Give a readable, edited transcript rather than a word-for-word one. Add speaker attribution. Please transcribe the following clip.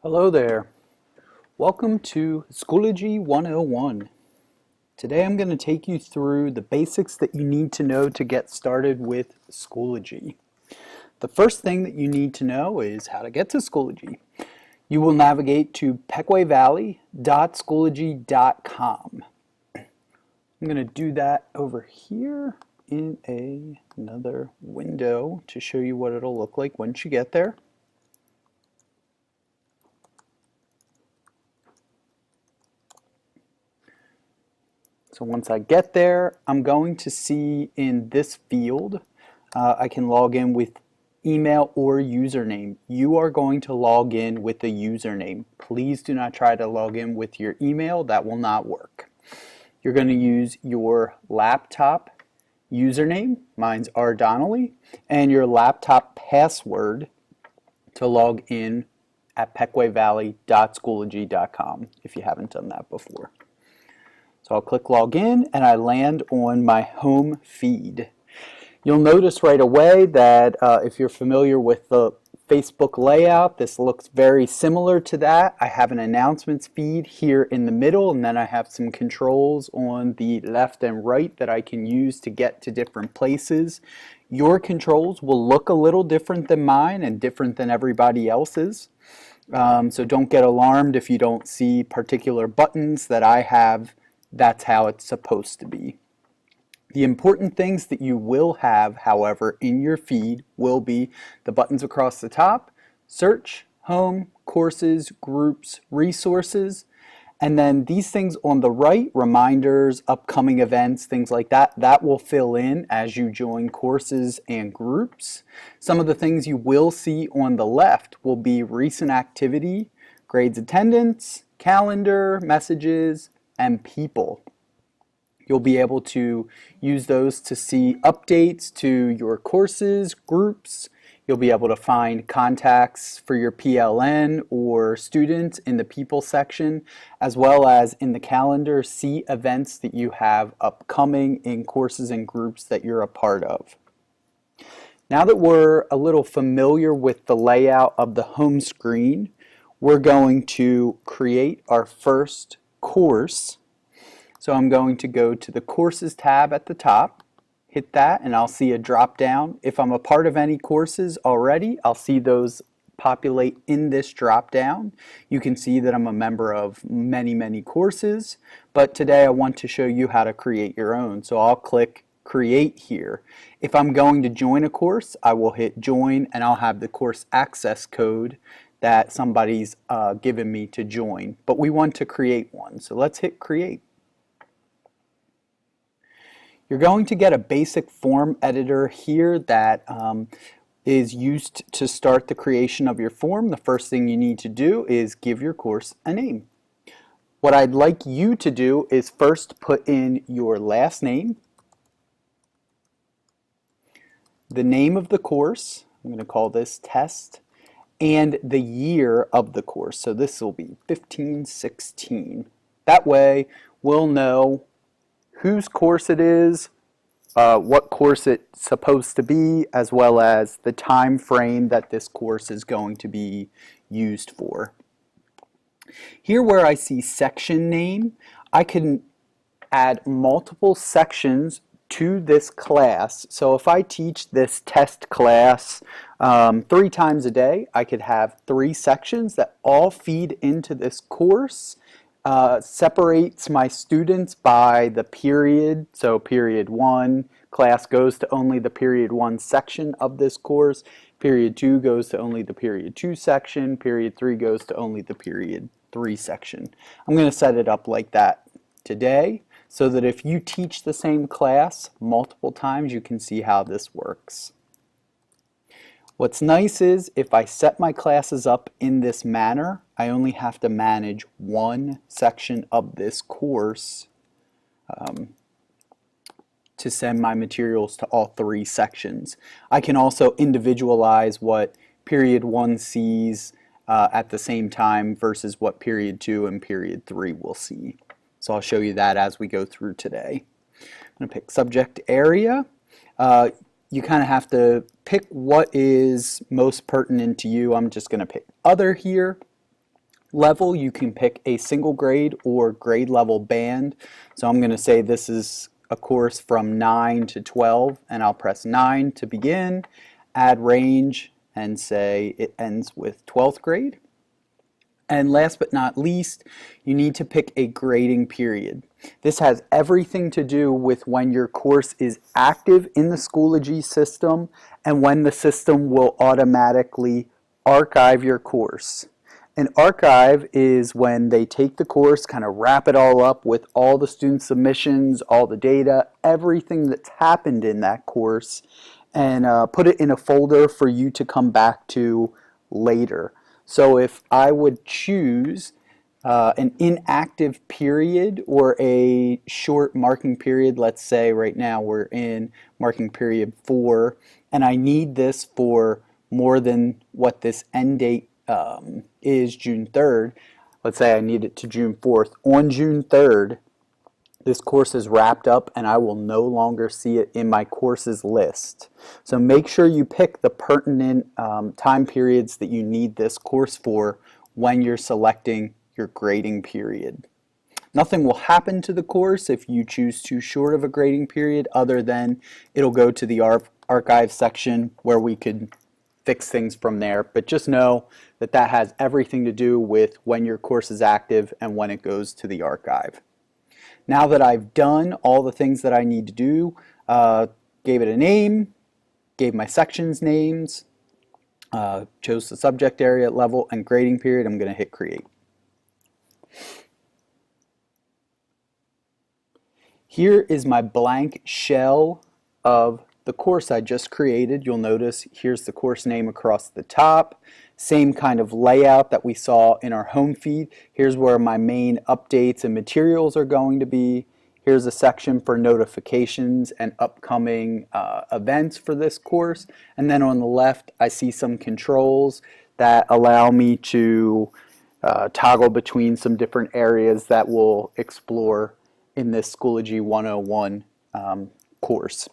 Speaker 1: Hello there. Welcome to Schoology 101. Today I'm going to take you through the basics that you need to know to get started with Schoology. The first thing that you need to know is how to get to Schoology. You will navigate to pequavalley.schoology.com. I'm going to do that over here in another window to show you what it'll look like once you get there. So once I get there, I'm going to see in this field, I can log in with email or username. You are going to log in with a username. Please do not try to log in with your email. That will not work. You're going to use your laptop username, mine's R. Donnelly, and your laptop password to log in at pequavalley.schoology.com if you haven't done that before. So I'll click login and I land on my home feed. You'll notice right away that if you're familiar with the Facebook layout, this looks very similar to that. I have an announcements feed here in the middle, and then I have some controls on the left and right that I can use to get to different places. Your controls will look a little different than mine and different than everybody else's. So don't get alarmed if you don't see particular buttons that I have. That's how it's supposed to be. The important things that you will have, however, in your feed will be the buttons across the top, search, home, courses, groups, resources, and then these things on the right, reminders, upcoming events, things like that, that will fill in as you join courses and groups. Some of the things you will see on the left will be recent activity, grades attendance, calendar, messages, and people. You'll be able to use those to see updates to your courses, groups. You'll be able to find contacts for your PLN or students in the people section, as well as in the calendar, see events that you have upcoming in courses and groups that you're a part of. Now that we're a little familiar with the layout of the home screen, we're going to create our first course. So I'm going to go to the Courses tab at the top, hit that, and I'll see a drop down. If I'm a part of any courses already, I'll see those populate in this drop down. You can see that I'm a member of many courses, but today I want to show you how to create your own. So I'll click Create here. If I'm going to join a course, I will hit Join, and I'll have the course access code that somebody's given me to join. But we want to create one, so let's hit Create. You're going to get a basic form editor here that is used to start the creation of your form. The first thing you need to do is give your course a name. What I'd like you to do is first put in your last name, the name of the course, I'm going to call this test, and the year of the course. So this will be 1516. That way we'll know whose course it is, what course it's supposed to be, as well as the time frame that this course is going to be used for. Here where I see section name, I can add multiple sections to this class. So if I teach this test class 3 times a day, I could have 3 sections that all feed into this course. Separates my students by the period, so period 1 class goes to only the period 1 section of this course, period 2 goes to only the period 2 section, period 3 goes to only the period 3 section. I'm going to set it up like that today so that if you teach the same class multiple times, you can see how this works. What's nice is if I set my classes up in this manner, I only have to manage one section of this course to send my materials to all 3 sections. I can also individualize what period 1 sees at the same time versus what period 2 and period 3 will see. So I'll show you that as we go through today. I'm going to pick subject area. You kind of have to pick what is most pertinent to you. I'm just going to pick other here. level, you can pick a single grade or grade level band. So I'm going to say this is a course from 9 to 12, and I'll press 9 to begin, add range, and say it ends with 12th grade. And last but not least, you need to pick a grading period. This has everything to do with when your course is active in the Schoology system and when the system will automatically archive your course. An archive is when they take the course, kind of wrap it all up with all the student submissions, all the data, everything that's happened in that course, and put it in a folder for you to come back to later. So if I would choose an inactive period or a short marking period, let's say right now we're in marking period 4, and I need this for more than what this end date is, June 3rd. Let's say I need it to June 4th. On June 3rd, this course is wrapped up and I will no longer see it in my courses list. So make sure you pick the pertinent time periods that you need this course for when you're selecting your grading period. Nothing will happen to the course if you choose too short of a grading period, other than it'll go to the archive section where we could fix things from there. But just know that that has everything to do with when your course is active and when it goes to the archive. Now that I've done all the things that I need to do, gave it a name, gave my sections names, chose the subject area, level, and grading period, I'm going to hit create. Here is my blank shell of the course I just created. You'll notice here's the course name across the top. Same kind of layout that we saw in our home feed. Here's where my main updates and materials are going to be. Here's a section for notifications and upcoming events for this course. And then on the left, I see some controls that allow me to toggle between some different areas that we'll explore in this Schoology 101 course.